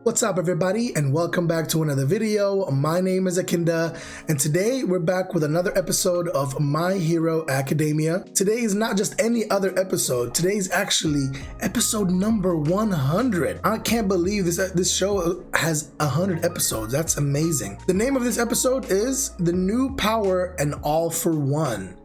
What's up everybody, and welcome back to another video. My name is Akinda, and today we're back with another episode of My Hero Academia. Today is not just any other episode, today is actually episode number 100. I can't believe this show has 100 episodes. That's amazing. The name of this episode is The New Power and All for One.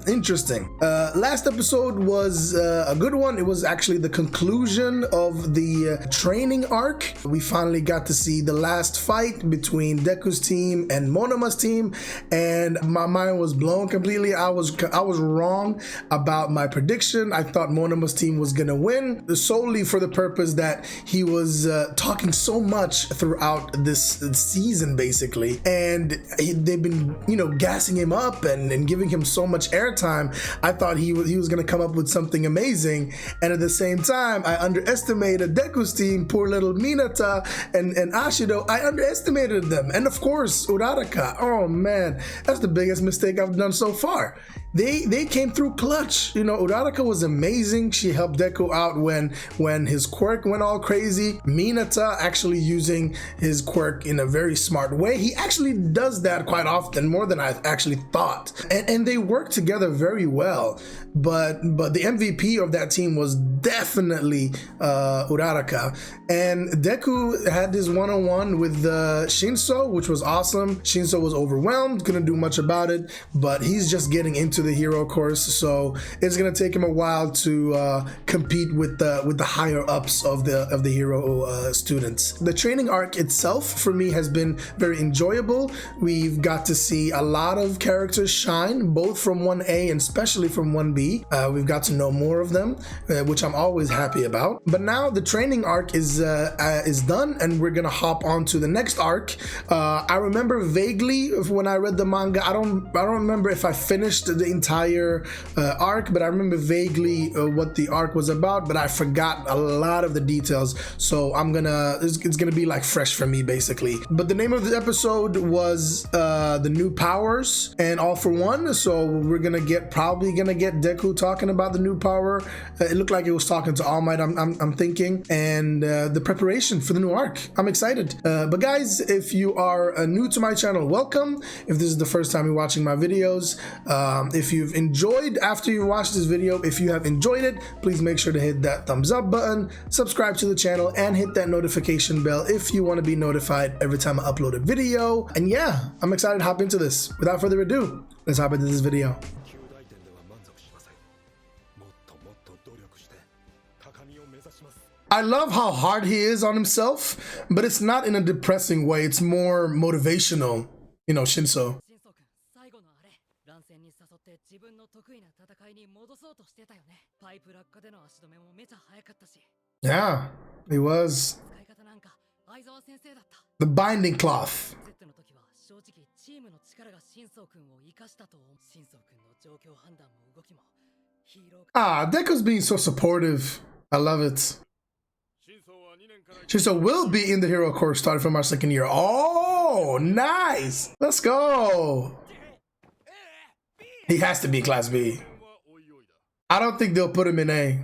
Interesting. Last episode was a good one. It was actually the conclusion of the training arc. We finally got to see the last fight between Deku's team and Monoma's team, and my mind was blown completely. I was wrong about my prediction. I thought Monoma's team was gonna win solely for the purpose that he was talking so much throughout this season, basically, and they've been, gassing him up and giving him so much airtime. I thought he was going to come up with something amazing, and at the same time I underestimated Deku's team. Poor little Minata and Ashido, I underestimated them. And of course Uraraka, oh man, that's the biggest mistake I've done so far. They came through clutch. Uraraka was amazing. She helped Deku out when his quirk went all crazy. Minata actually using his quirk in a very smart way. He actually does that quite often, more than I actually thought. And they worked together very well. But the MVP of that team was definitely Uraraka. And Deku had this one-on-one with Shinso, which was awesome. Shinso was overwhelmed, couldn't do much about it, but he's just getting into the hero course, so it's gonna take him a while to compete with the higher ups of the hero students. The training arc itself for me has been very enjoyable. We've got to see a lot of characters shine, both from 1A and especially from 1B. We've got to know more of them, which I'm always happy about. But now the training arc is done, and we're gonna hop on to the next arc. I remember vaguely when I read the manga. I don't remember if I finished the entire arc, but I remember vaguely what the arc was about, but I forgot a lot of the details, so it's gonna be like fresh for me basically. But the name of the episode was The New Powers and All for One, so we're probably gonna get Deku talking about the new power. It looked like it was talking to All Might, I'm thinking, and the preparation for the new arc. I'm excited. But guys, if you are new to my channel, welcome. If this is the first time you're watching my videos, if you've enjoyed after you watch this video, if you have enjoyed it, please make sure to hit that thumbs up button, subscribe to the channel, and hit that notification bell if you want to be notified every time I upload a video. And yeah, I'm excited to hop into this. Without further ado, let's hop into this video. I love how hard he is on himself, but it's not in a depressing way. It's more motivational, Shinso. Yeah, he was. The binding cloth. Deku's being so supportive. I love it. Shinso will be in the hero course starting from our second year. Oh, nice. Let's go. He has to be class B. I don't think they'll put him in A.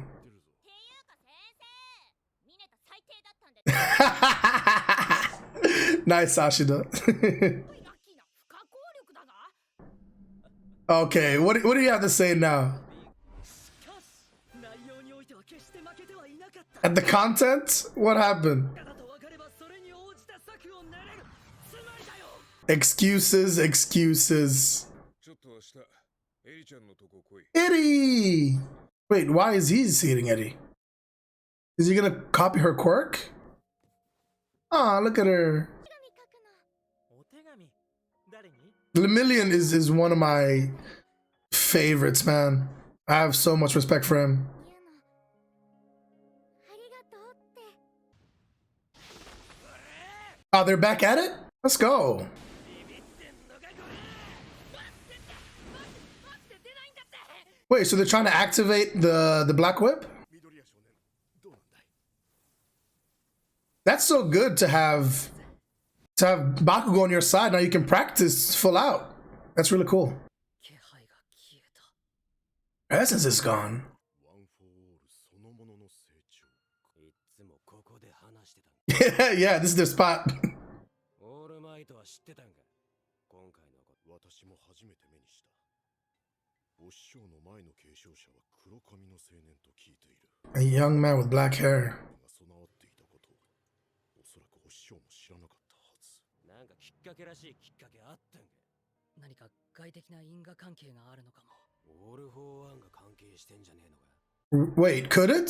Nice, Ashida. Okay, what do you have to say now? At the content? What happened? Excuses. Eddie! Wait, why is he seeing Eddie? Is he gonna copy her quirk? Ah, look at her. Lemillion is one of my favorites, man. I have so much respect for him. Oh, they're back at it? Let's go. Wait, so they're trying to activate the Black Whip? That's so good to have Bakugo on your side. Now you can practice full out. That's really cool. Her essence is gone. Yeah, this is their spot. オールマイトは知ってたんか。今回のこと。私も初めて目にした。お師匠の前の継承者は黒髪の青年と聞いている。 A young man with black hair. が備わっていたことをおそらくお師匠も知らなかったはず。なんかきっかけらしいきっかけあったんか。何か外的な因果関係があるのかも。オール・フォー・ワンが関係してんじゃねえのか。 Wait, could it?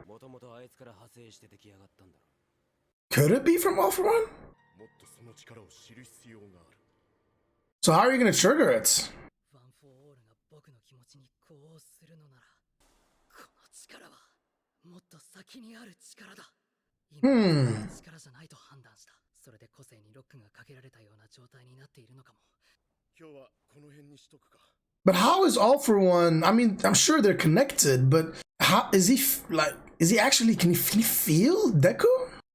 もともとあいつから派生して出来上がったんだろ。 Could it be from All for One? もっとその力を知る必要がある。 So how are you gonna trigger it? ワン・フォー・オールが僕の気持ちに呼応するのなら、この力はもっと先にある力だ。今は力じゃないと判断した。それで個性にロックがかけられたような状態になっているのかも。今日はこの辺にしとくか。 But how is All for One? I mean, I'm sure they're connected, but how is he like? Is he actually? Can he feel Deku?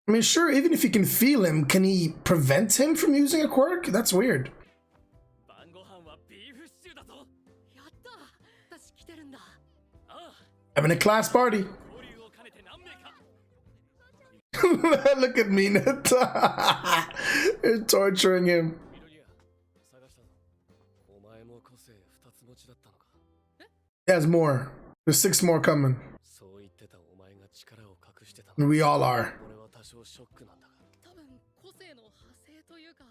I mean, sure. Even if he can feel him, can he prevent him from using a quirk? That's weird. 晩ご飯はビーフシチューだぞ。やった。私来てるんだ。ああ。 Having a class party. 交流を兼ねて何名か。 Look at me, They're torturing him. 緑谷、探したぞ。お前も個性二つ持ちだったのか。 He has more. There's 6 more coming. そう言ってたお前が力を隠してたの。 We all are. 俺は多少ショックなんだが。多分個性の派生というか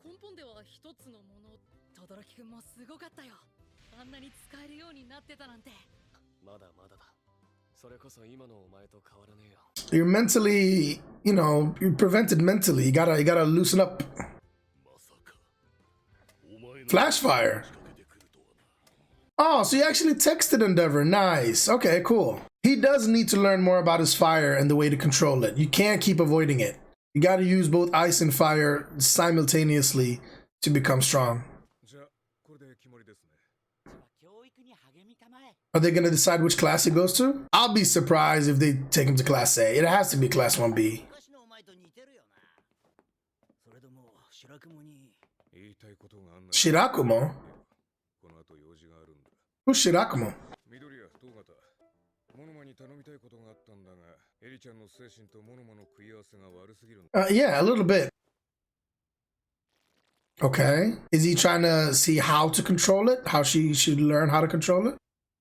根本では一つのもの。轟くんもすごかったよ。あんなに使えるようになってたなんて。まだまだだ。それこそ今のお前と変わらねえよ。 You're mentally, you know, you're prevented mentally. You gotta loosen up. まさかお前の Flash fire. 仕掛けてくるとはな。 Oh, so you actually texted Endeavor. Nice. Okay, cool. He does need to learn more about his fire and the way to control it. You can't keep avoiding it. You gotta use both ice and fire simultaneously to become strong. じゃあこれで決まりですね。 Are they gonna decide which class he goes to? I'll be surprised if they take him to class A. It has to be class 1B. 昔のお前と似てるよな。それでも白雲に言いたいことがあんな。 Shirakumo? この後用事があるんだ。 Who's Shirakumo? 緑谷、東方。モノマに頼みたいことがあったんだが、エリちゃんの精神とモノマの食い合わせが悪すぎるんだ。 Yeah, a little bit. Okay. Is he trying to see how to control it? How she should learn how to control it?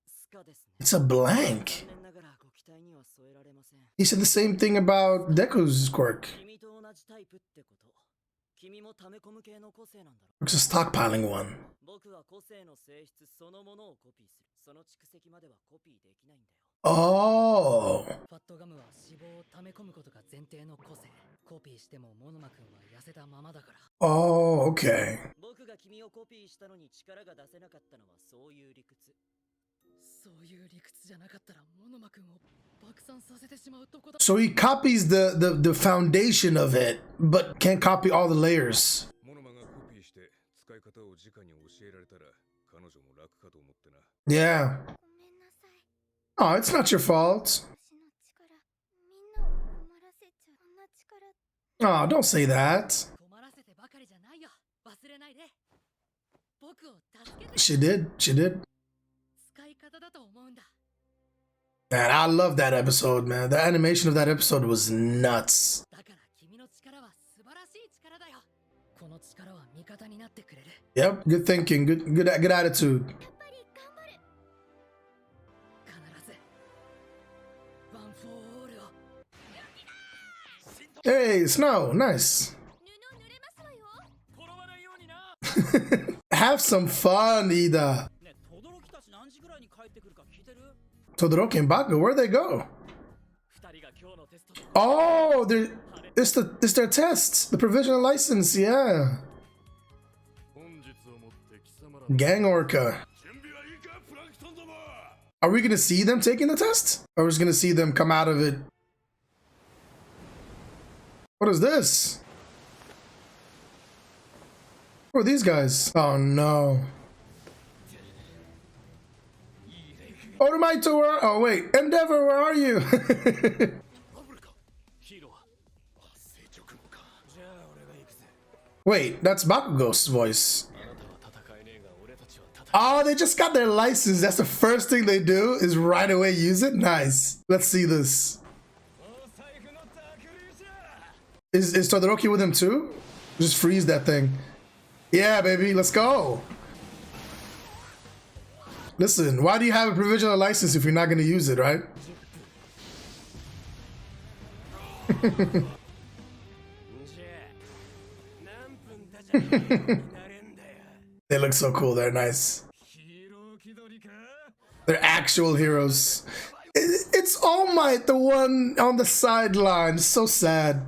スカですね。 It's a blank. 残念ながらご期待には添えられません。 He said the same thing about Deku's quirk. 君と同じタイプってこと。君も溜め込む系の個性なんだろ。 It's a stockpiling one. 僕は個性の性質そのものをコピーする。その蓄積まではコピーできないんだよ。 Oh. ファットガムは脂肪を溜め込むことが前提の個性。コピーしてもモノマ君は痩せたままだから。 Oh, okay. 僕が君をコピーしたのに力が出せなかったのはそういう理屈。そういう理屈じゃなかったらモノマ君を爆散させてしまうとこだ。 So he copies the foundation of it, but can't copy all the layers. モノマがコピーして使い方を直に教えられたら彼女も楽かと思ってな。 Yeah. Oh, it's not your fault. Oh, don't say that. 困らせてばかりじゃないよ。忘れないで。僕を助けて。 She did. She did. 使い方だと思うんだ。 Man, I love that episode, man. The animation of that episode was nuts. だから君の力は素晴らしい力だよ。この力は味方になってくれる。 Yep. Good thinking. Good attitude. 必ずワン・フォー・オールを。 Hey, Snow. Nice. 転ばないようにな。 Have some fun, Ida. ね、轟たち何時ぐらいに帰ってくるか聞いてる？ Todoroki and Bakugo, where'd they go? 二人が今日のテストで。 Oh, it's their test. The provisional license, yeah. 本日をもって貴様ら Gang Orca. 準備はいいかプランクトンども。 Are we gonna see them taking the test? Or we're just gonna see them come out of it? What is this? Who are these guys? Oh no. Otomaito, oh wait, Endeavor, where are you? バブルか。ヒーローは。成長君か。じゃあ俺が行くぜ。 Wait, that's Bakugo's voice. あなたは戦えねえが俺たちは戦え。 Oh, they just got their license. That's the first thing they do is right away use it. Nice. Let's see this. Is Todoroki with him too? Just freeze that thing. Yeah, baby, let's go. Listen, why do you have a provisional license if you're not going to use it, right? They look so cool. They're nice. They're actual heroes. It's All Might, the one on the sideline. It's so sad.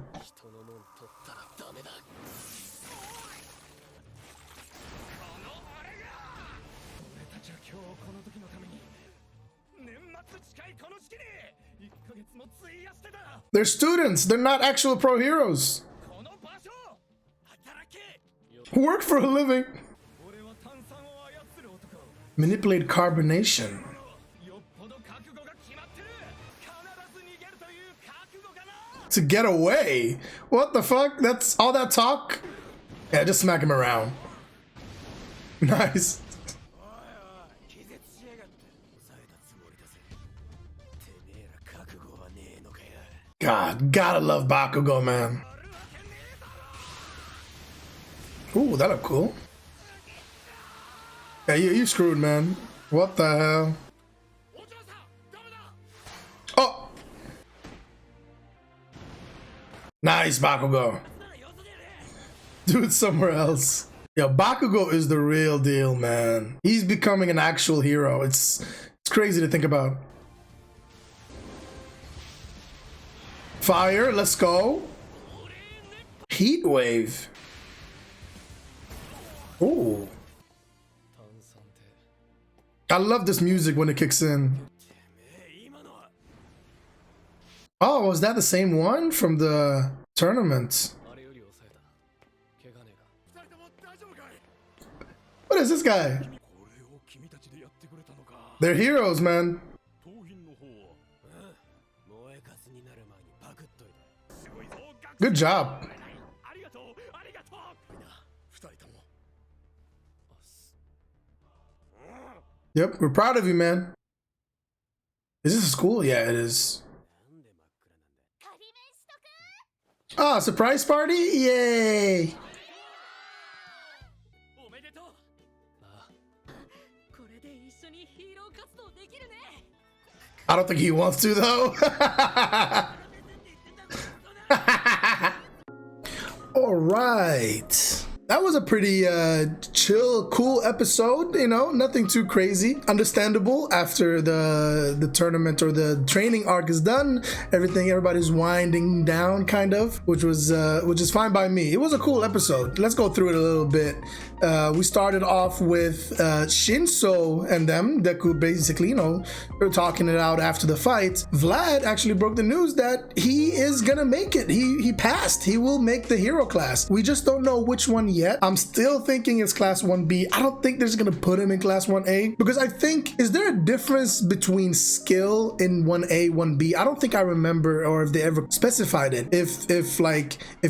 They're students. They're not actual pro heroes who work for a living. Manipulate carbonation. To get away? What the fuck? That's all that talk? Yeah, just smack him around. Nice. God, gotta love Bakugo, man. Ooh, that look cool. Yeah, you screwed, man. What the hell? Oh! Nice, Bakugo. Do it somewhere else. Yo, Bakugo is the real deal, man. He's becoming an actual hero. It's crazy to think about. Fire, let's go. Heat wave. Ooh. I love this music when it kicks in. Oh, was that the same one from the tournament? What is this guy? They're heroes, man. Good job. Yep, we're proud of you, man. Is this a school? Yeah, it is. Ah, surprise party? Yay! I don't think he wants to, though. All right. That was a pretty chill, cool episode, you know, nothing too crazy. Understandable after the tournament or the training arc is done. Everybody's winding down, kind of, which is fine by me. It was a cool episode. Let's go through it a little bit. We started off with Shinso and them, Deku basically, you know, they're talking it out after the fight. Vlad actually broke the news that he is gonna make it. He passed. He will make the hero class. We just don't know which one yet. I'm still thinking it's class 1B. I don't think they're just gonna put him in class 1A because I think, is there a difference between skill in 1A, 1B? I don't think I remember, or if they ever specified it. If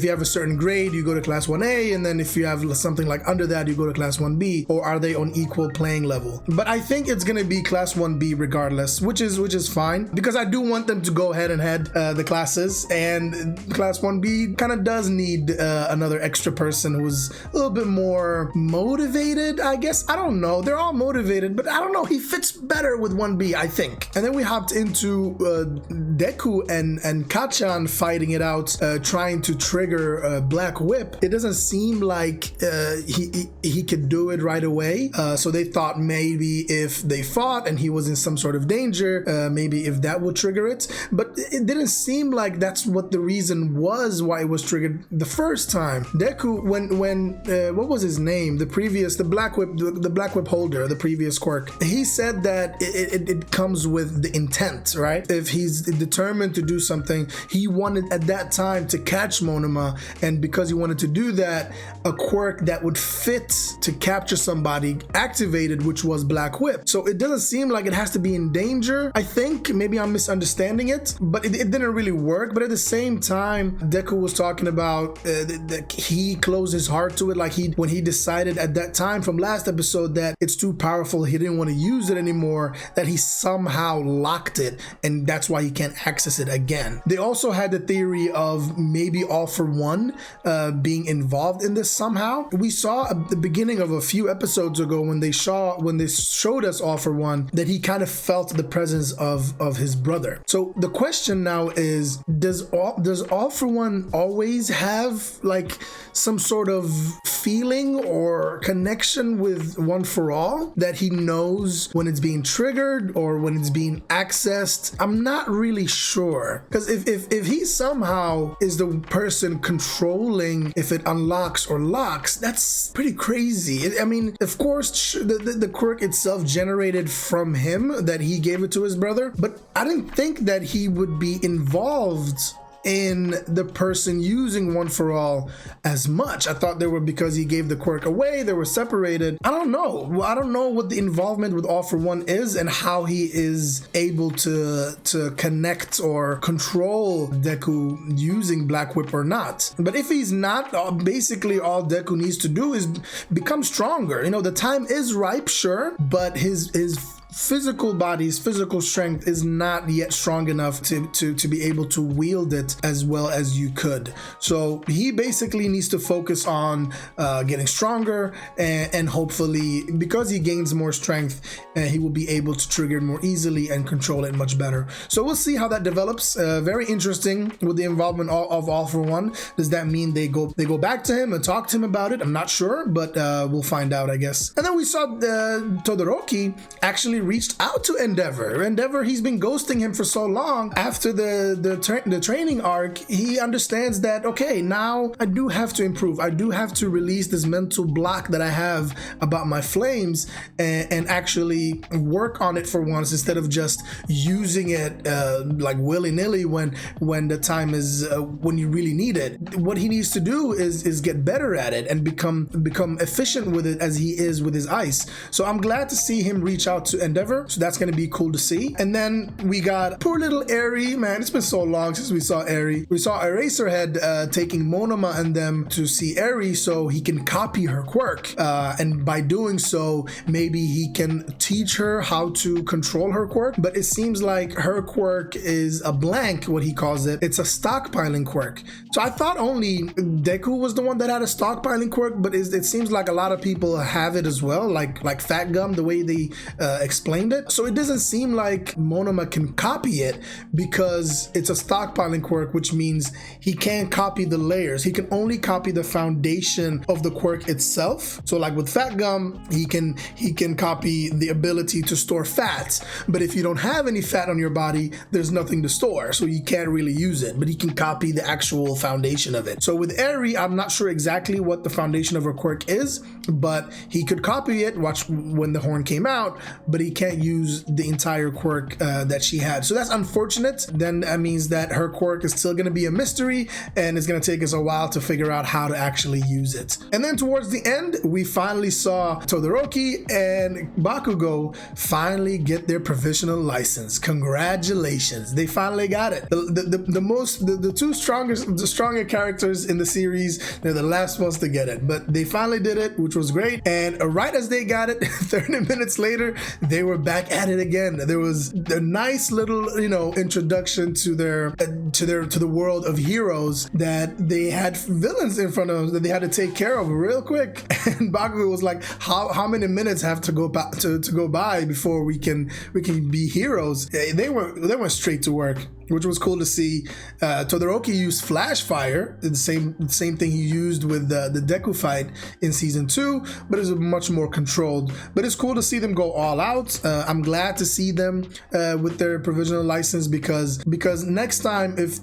you have a certain grade, you go to class 1A, and then if you have something like under that, you go to class 1B, or are they on equal playing level? But I think it's gonna be class 1B regardless, which is fine, because I do want them to go head and head the classes, and class 1B kind of does need another extra person who's a little bit more motivated, I guess. I don't know, they're all motivated, but I don't know, he fits better with 1B, I think. And then we hopped into Deku and Kachan fighting it out, trying to trigger Black Whip. It doesn't seem like he could do it right away, so they thought maybe if they fought and he was in some sort of danger, maybe if that would trigger it, but it didn't seem like that's what the reason was why it was triggered the first time. Deku, when what was his name, the Black Whip holder, the previous quirk, he said that it comes with the intent, right? If he's determined to do something, he wanted at that time to catch Monoma, and because he wanted to do that, a quirk that would fit to capture somebody activated, which was Black Whip. So it doesn't seem like it has to be in danger. I think maybe I'm misunderstanding it, but it didn't really work. But at the same time, Deku was talking about that he closed his heart to it, like when he decided at that time from last episode that it's too powerful, he didn't want to use it anymore, that he somehow locked it and that's why he can't access it again. They also had the theory of maybe All For One being involved in this somehow. We saw at the beginning of a few episodes ago when they showed us All For One that he kind of felt the presence of his brother. So the question now is, does All For One always have like some sort of feeling or connection with One For All, that he knows when it's being triggered or when it's being accessed? I'm not really sure, because if he somehow is the person controlling if it unlocks or locks, that's pretty crazy. I mean, of course the quirk itself generated from him, that he gave it to his brother, but I didn't think that he would be involved in the person using One For All as much. I thought they were, because he gave the quirk away, they were separated. I don't know. Well, I don't know what the involvement with All For One is and how he is able to connect or control Deku using Black Whip or not. But if he's not, basically all Deku needs to do is become stronger. You know, the time is ripe, sure, but his physical body's physical strength is not yet strong enough to be able to wield it as well as you could. So he basically needs to focus on getting stronger, and hopefully, because he gains more strength, he will be able to trigger it more easily and control it much better. So we'll see how that develops. Very interesting with the involvement of All For One. Does that mean they go back to him and talk to him about it? I'm not sure, but we'll find out, I guess. And then we saw Todoroki actually reached out to Endeavor. He's been ghosting him for so long. After the training arc, he understands that, okay, now I do have to improve. I do have to release this mental block that I have about my flames and actually work on it for once, instead of just using it like willy-nilly when the time is when you really need it. What he needs to do is get better at it and become efficient with it as he is with his ice. So I'm glad to see him reach out to Endeavor. So that's going to be cool to see. And then we got poor little Eri. Man, it's been so long since we saw Eri. We saw Eraserhead taking Monoma and them to see Eri so he can copy her quirk. And by doing so, maybe he can teach her how to control her quirk. But it seems like her quirk is a blank, what he calls it. It's a stockpiling quirk. So I thought only Deku was the one that had a stockpiling quirk, but it seems like a lot of people have it as well, like Fat Gum, the way they explained it. So it doesn't seem like Monoma can copy it, because it's a stockpiling quirk, which means he can't copy the layers. He can only copy the foundation of the quirk itself. So like with Fat Gum, he can copy the ability to store fats, but if you don't have any fat on your body, there's nothing to store, so you can't really use it, but he can copy the actual foundation of it. So with Eri, I'm not sure exactly what the foundation of her quirk is, but he could copy it, watch when the horn came out, but he can't use the entire quirk that she had. So that's unfortunate. Then that means that her quirk is still going to be a mystery, and it's going to take us a while to figure out how to actually use it. And then towards the end, we finally saw Todoroki and Bakugo finally get their provisional license. Congratulations, they finally got it. The two stronger characters in the series, they're the last ones to get it, but they finally did it, which was great. And right as they got it, 30 minutes later, they were back at it again. There was a nice little, introduction to the world of heroes, that they had villains in front of them that they had to take care of real quick. And Bakugo was like, how many minutes have to go by before we can be heroes? They went straight to work, which was cool to see. Todoroki used Flash Fire, the same thing he used with the Deku fight in season 2, but it's much more controlled. But it's cool to see them go all out. I'm glad to see them with their provisional license, because next time, if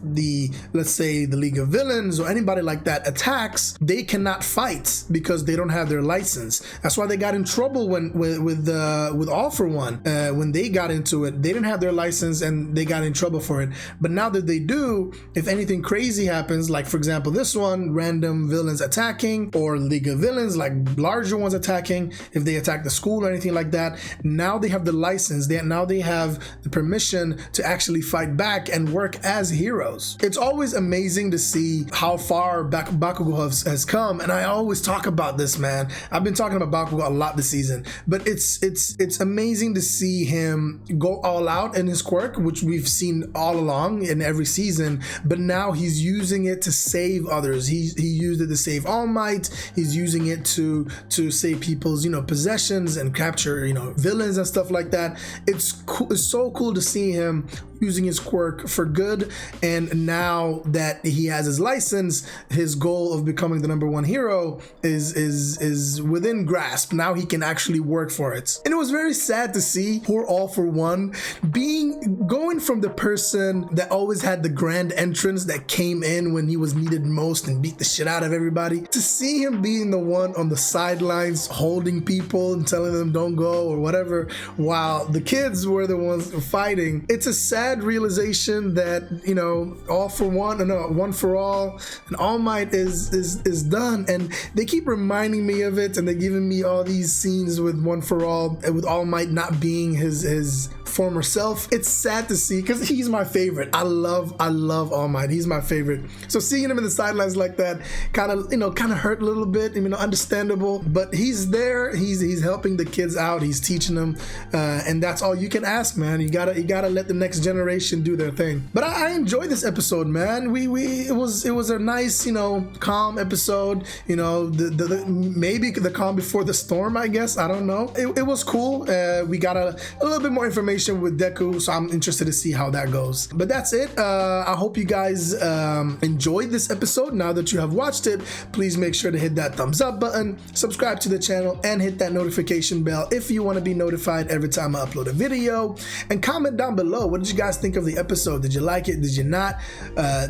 let's say the League of Villains or anybody like that attacks, they cannot fight because they don't have their license. That's why they got in trouble with All For One. When they got into it, they didn't have their license and they got in trouble for it. But now that they do, if anything crazy happens, like for example this one, random villains attacking, or League of Villains, like larger ones attacking, if they attack the school or anything like that, now they have the license, now they have the permission to actually fight back and work as heroes. It's always amazing to see how far Bakugo has come, and I always talk about this, man. I've been talking about Bakugo a lot this season, but it's amazing to see him go all out in his quirk, which we've seen all along in every season, but now he's using it to save others. He used it to save All Might. He's using it to save people's, you know, possessions and capture, you know, villains and stuff like that. It's cool. It's so cool to see him using his quirk for good, and now that he has his license, his goal of becoming the #1 hero is within grasp. Now he can actually work for it. And it was very sad to see poor All For One going from the person that always had the grand entrance that came in when he was needed most and beat the shit out of everybody, to see him being the one on the sidelines holding people and telling them don't go or whatever, while the kids were the ones fighting. It's a sad realization that, you know, All For One, no, One For All, and All Might is done, and they keep reminding me of it, and they're giving me all these scenes with One For All, and with All Might not being his former self. It's sad to see because he's my favorite. I love All Might. He's my favorite. So seeing him in the sidelines like that kind of hurt a little bit, you know, understandable, but he's there. He's helping the kids out. He's teaching them, and that's all you can ask, man. You gotta let the next generation do their thing. But I enjoyed this episode, man. It was a nice, you know, calm episode. You know, maybe the calm before the storm, I guess. I don't know. It was cool. We got a little bit more information with Deku, so I'm interested to see how that goes. But that's it. I hope you guys enjoyed this episode. Now that you have watched it, please make sure to hit that thumbs up button, subscribe to the channel, and hit that notification bell if you want to be notified every time I upload a video. And comment down below, what did you guys think of the episode? Did you like it? Did you not?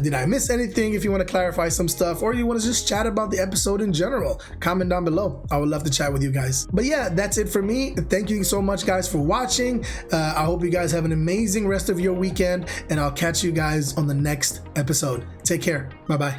Did I miss anything? If you want to clarify some stuff, or you want to just chat about the episode in general, comment down below. I would love to chat with you guys. But yeah, that's it for me. Thank you so much, guys, for watching. I hope you guys have an amazing rest of your weekend, and I'll catch you guys on the next episode. Take care. Bye-bye.